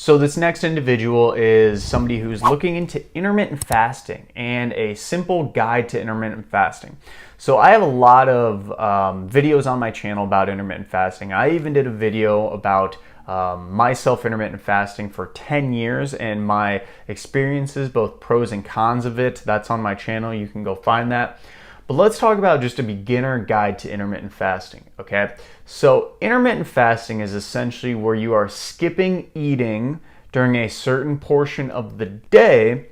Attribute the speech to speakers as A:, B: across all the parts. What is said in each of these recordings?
A: So this next individual is somebody who's looking into intermittent fasting and a simple guide to intermittent fasting. So I have a lot of videos on my channel about intermittent fasting. I even did a video about myself intermittent fasting for 10 years and my experiences, both pros and cons of it. That's on my channel. You can go find that. But let's talk about just a beginner guide to intermittent fasting, okay? So intermittent fasting is essentially where you are skipping eating during a certain portion of the day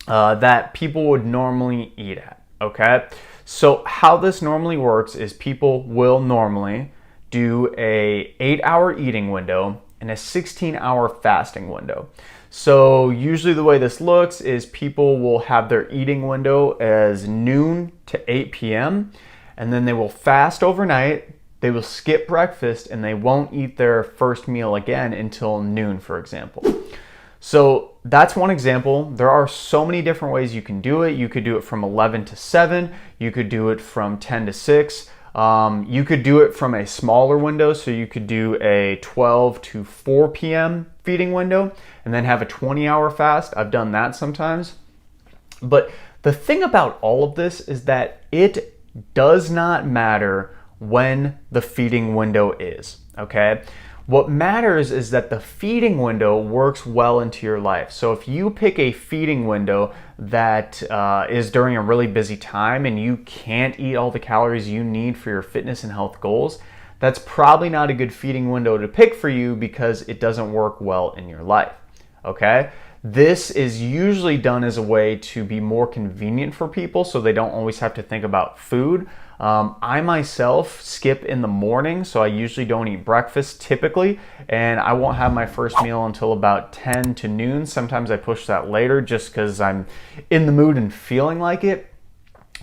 A: that people would normally eat at, okay? So how this normally works is people will normally do a 8-hour eating window and a 16-hour fasting window. So usually the way this looks is people will have their eating window as noon to 8 p.m. and then they will fast overnight, they will skip breakfast, and they won't eat their first meal again until noon, for example. So that's one example. There are so many different ways you can do it. You could do it from 11 to 7. You could do it from 10 to 6. You could do it from a smaller window, so you could do a 12 to 4 p.m. feeding window and then have a 20-hour fast. I've done that sometimes. But the thing about all of this is that it does not matter when the feeding window is, okay? What matters is that the feeding window works well into your life. So if you pick a feeding window that is during a really busy time and you can't eat all the calories you need for your fitness and health goals, that's probably not a good feeding window to pick for you because it doesn't work well in your life, okay? This is usually done as a way to be more convenient for people so they don't always have to think about food. I myself skip in the morning, so I usually don't eat breakfast typically, and I won't have my first meal until about 10 to noon. Sometimes I push that later just because I'm in the mood and feeling like it,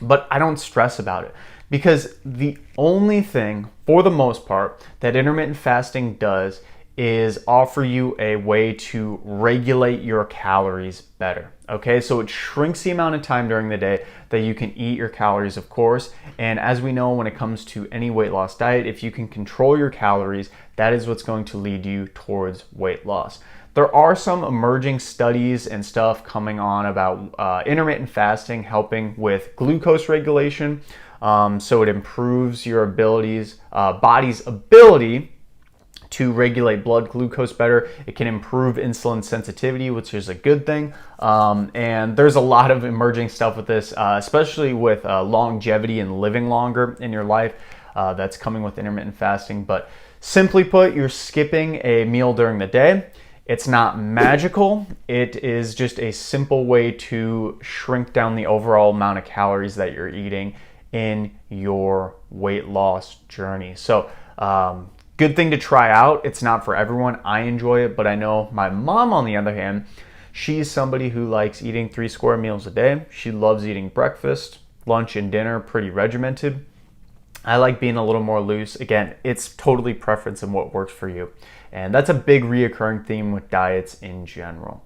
A: but I don't stress about it because the only thing, for the most part, that intermittent fasting does is offer you a way to regulate your calories better, okay? So it shrinks the amount of time during the day that you can eat your calories, of course, and as we know when it comes to any weight loss diet, if you can control your calories, that is what's going to lead you towards weight loss. There are some emerging studies and stuff coming on about intermittent fasting helping with glucose regulation, so it improves your body's ability to regulate blood glucose better. It can improve insulin sensitivity, which is a good thing. And there's a lot of emerging stuff with this, especially with longevity and living longer in your life that's coming with intermittent fasting. But simply put, you're skipping a meal during the day. It's not magical. It is just a simple way to shrink down the overall amount of calories that you're eating in your weight loss journey. So, good thing to try out. It's not for everyone. I enjoy it, but I know my mom, on the other hand, she's somebody who likes eating 3 square meals a day. She loves eating breakfast, lunch, and dinner pretty regimented. I like being a little more loose. Again, it's totally preference and what works for you. And that's a big reoccurring theme with diets in general.